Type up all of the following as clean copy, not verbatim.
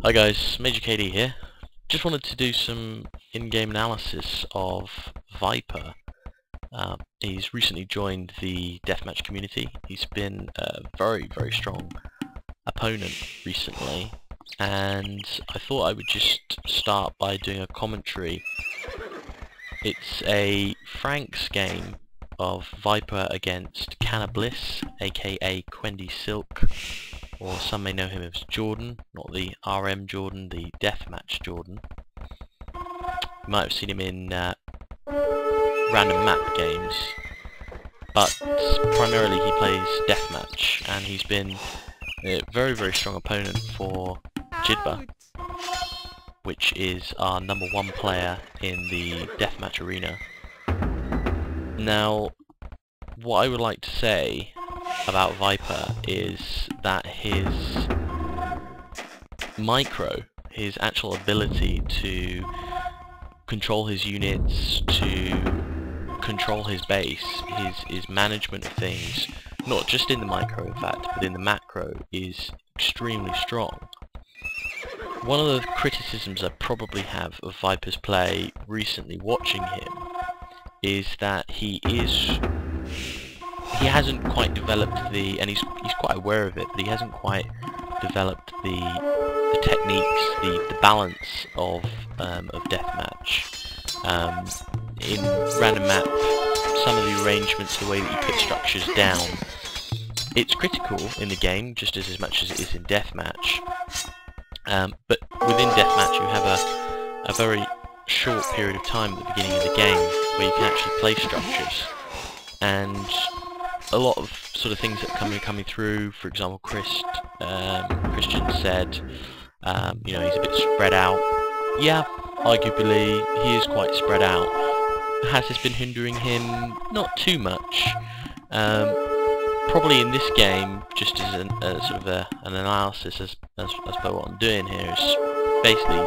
Hi guys, Major KD here. Just wanted to do some in-game analysis of Viper. He's recently joined the deathmatch community. He's been a very strong opponent recently, and I thought I would just start by doing a commentary. It's a Franks game of Viper against Cannabliss, aka Quendy Silk, or some may know him as Jordan, not the RM Jordan, the Deathmatch Jordan. You might have seen him in random map games, but primarily he plays Deathmatch, and he's been a very strong opponent for Jidba, which is our #1 player in the Deathmatch arena. Now, what I would like to say about Viper is that his his actual ability to control his units, to control his base, his management of things, not just in the micro in fact, but in the macro, is extremely strong. One of the criticisms I probably have of Viper's play recently watching him is that he hasn't quite developed and he's quite aware of it, but he hasn't quite developed the techniques, the balance of deathmatch. In random map, some of the arrangements, the way that you put structures down, it's critical in the game just as much as it is in deathmatch. But within deathmatch, you have a very short period of time at the beginning of the game where you can actually place structures, and a lot of sort of things that are coming through. For example, Christian said, you know, he's a bit spread out. Yeah, arguably he is quite spread out. Has this been hindering him? Not too much. Probably in this game, just as sort of an analysis as per what I'm doing here, is basically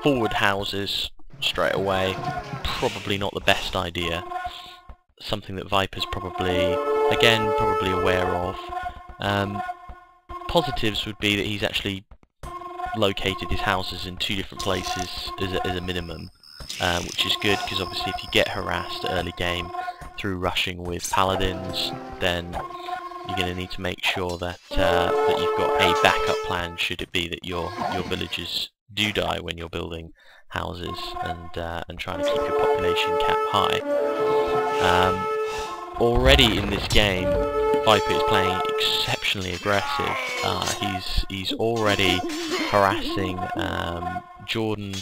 forward houses straight away. Probably not the best idea. Something that Viper's probably aware of. Positives would be that he's actually located his houses in 2 different places as a minimum, which is good, because obviously if you get harassed early game through rushing with paladins, then you're going to need to make sure that that you've got a backup plan should it be that your villagers do die when you're building houses and trying to keep your population cap high. Already in this game, Viper is playing exceptionally aggressive. He's already harassing Jordan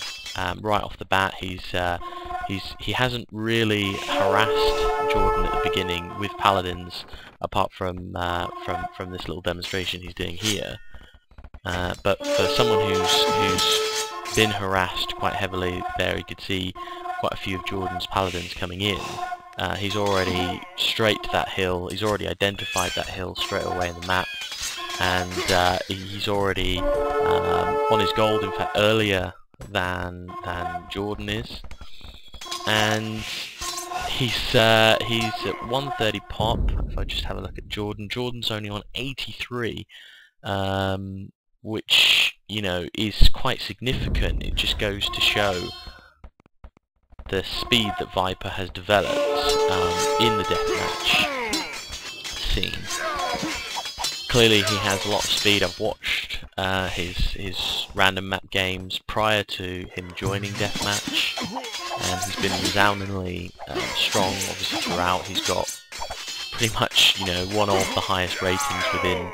right off the bat. He hasn't really harassed Jordan at the beginning with paladins, apart from this little demonstration he's doing here. But for someone who's been harassed quite heavily there, you could see quite a few of Jordan's paladins coming in. He's already straight to that hill. He's already identified that hill straight away in the map, and he's already on his gold, in fact earlier than Jordan is, and he's at 130 pop. If I just have a look at Jordan's only on 83, which, you know, is quite significant. It just goes to show the speed that Viper has developed in the deathmatch scene. Clearly he has a lot of speed. I've watched his random map games prior to him joining deathmatch, and he's been resoundingly strong obviously throughout. He's got pretty much, you know, one of the highest ratings within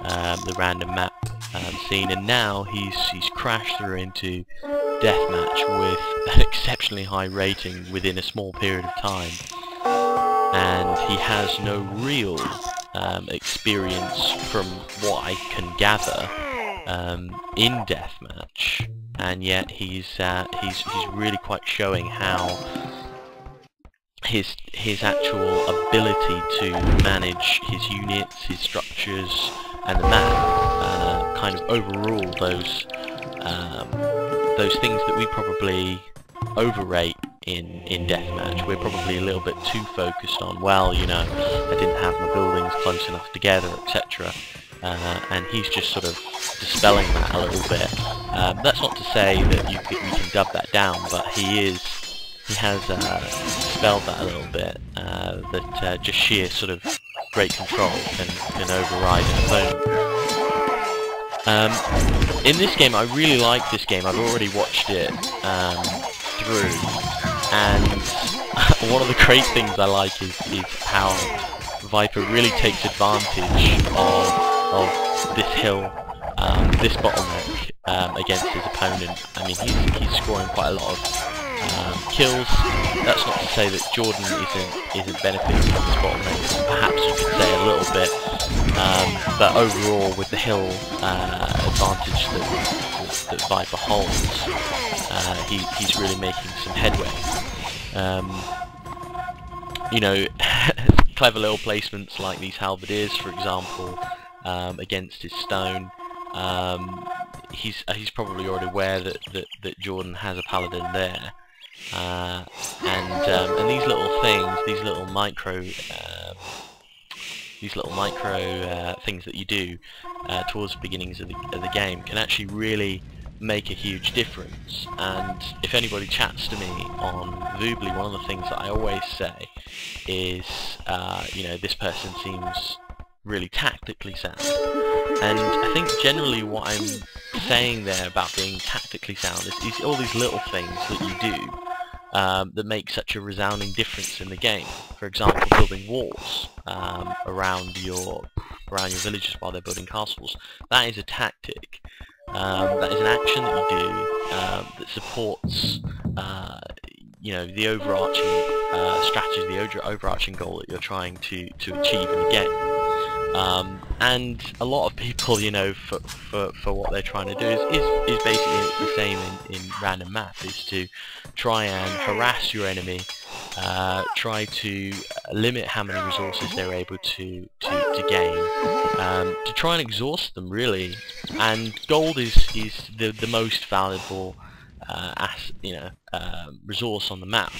the random map scene, and now he's crashed through into deathmatch with an exceptionally high rating within a small period of time, and he has no real experience from what I can gather in deathmatch, and yet he's really quite showing how his actual ability to manage his units, his structures, and the map kind of overrule those things that we probably overrate in deathmatch. We're probably a little bit too focused on, well, you know, I didn't have my buildings close enough together, etc. and he's just sort of dispelling that a little bit. That's not to say that we can dub that down, but he has dispelled that a little bit. That just sheer sort of great control can override an opponent. In this game, I really like this game. I've already watched it through, and one of the great things I like is how Viper really takes advantage of this hill, this bottleneck against his opponent. I mean, he's scoring quite a lot of kills. That's not to say that Jordan isn't benefiting from this bottleneck. Perhaps you could say a little bit, but overall, with the hill advantage that Viper holds, he's really making some headway. You know, clever little placements like these halberdiers, for example, against his stone. He's probably already aware that Jordan has a paladin there, and these little things, these little micro things that you do towards the beginnings of the game can actually really make a huge difference. And if anybody chats to me on Voobly, one of the things that I always say is, you know, this person seems really tactically sound. And I think generally what I'm saying there about being tactically sound is all these little things that you do that make such a resounding difference in the game. For example, building walls around your villages while they're building castles. That is a tactic. That is an action that you do that supports, you know, the overarching strategy, the overarching goal that you're trying to achieve in the game. And a lot of people, you know, for what they're trying to do is basically the same in random map, is to try and harass your enemy, try to limit how many resources they're able to gain, to try and exhaust them, really. And gold is the most valuable resource on the map,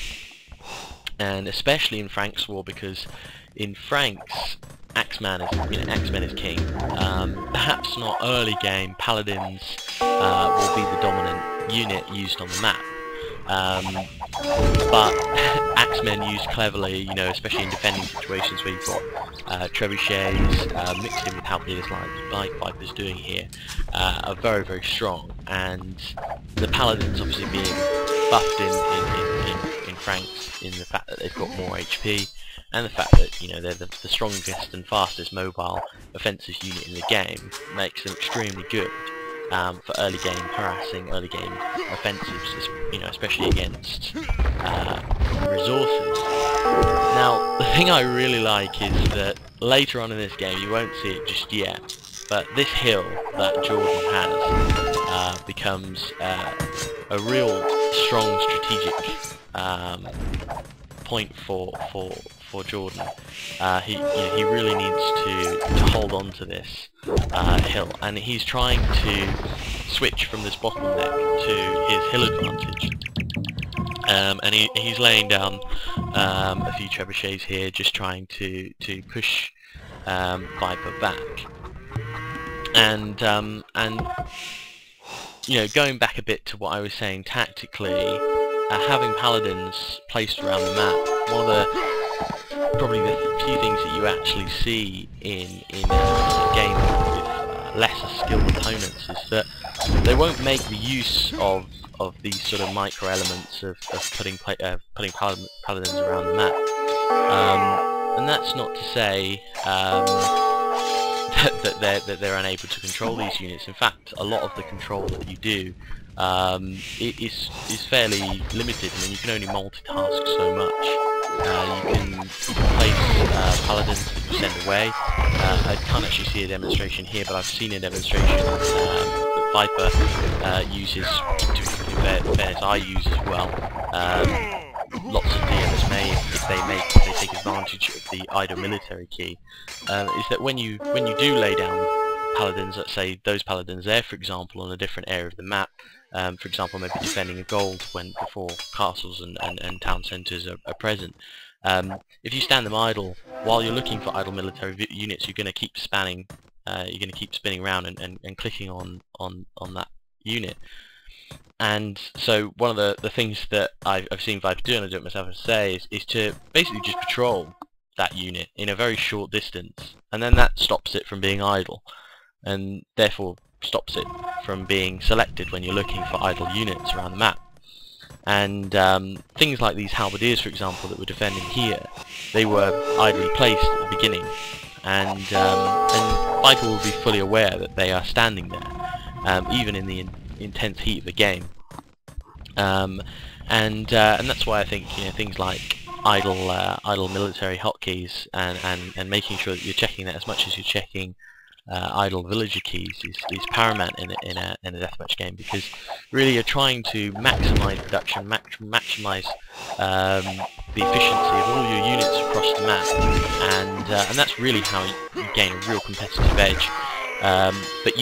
and especially in Frank's War, because in Frank's, Axeman is king. Perhaps not early game, paladins will be the dominant unit used on the map. But Axemen used cleverly, you know, especially in defending situations where you've got trebuchets mixed in with halberdiers like Viper's doing here, are very, very strong. And the paladins obviously being buffed in Franks in the fact that they've got more HP, and the fact that, you know, they're the strongest and fastest mobile offensive unit in the game, makes them extremely good for early game harassing, early game offensives, you know, especially against resources. Now, the thing I really like is that later on in this game, you won't see it just yet, but this hill that Jordan has becomes a real strong strategic point for Jordan. He really needs to hold on to this hill, and he's trying to switch from this bottleneck to his hill advantage. And he's laying down a few trebuchets here, just trying to push Viper back. And you know, going back a bit to what I was saying tactically, having paladins placed around the map, one of the probably the few things that you actually see in a game with lesser skilled opponents is that they won't make the use of these sort of micro elements of putting paladins around the map. And that's not to say that they're unable to control these units. In fact, a lot of the control that you do is fairly limited. I mean, you can only multitask so much. You can place paladins that you send away. I can't actually see a demonstration here, but I've seen a demonstration that Viper uses, to fairness, I use as well. Lots of DMs may, if they take advantage of the idle military key, is that when you do lay down paladins, let's say those paladins there, for example, on a different area of the map, for example, maybe defending a gold before castles and town centres are present. If you stand them idle, while you're looking for idle military units, you're going to keep spanning you're going to keep spinning around and clicking on that unit. And so one of the things that I've seen Viper do, and I do it myself, is to basically just patrol that unit in a very short distance, and then that stops it from being idle, and therefore stops it from being selected when you're looking for idle units around the map. And things like these halberdiers, for example, that were defending here, they were idly placed at the beginning, and Viper will be fully aware that they are standing there, even in the intense heat of the game. And that's why I think things like idle military hotkeys and making sure that you're checking that as much as you're checking idle villager keys is paramount in a deathmatch game, because really you're trying to maximise production, maximise the efficiency of all your units across the map, and that's really how you gain a real competitive edge. But you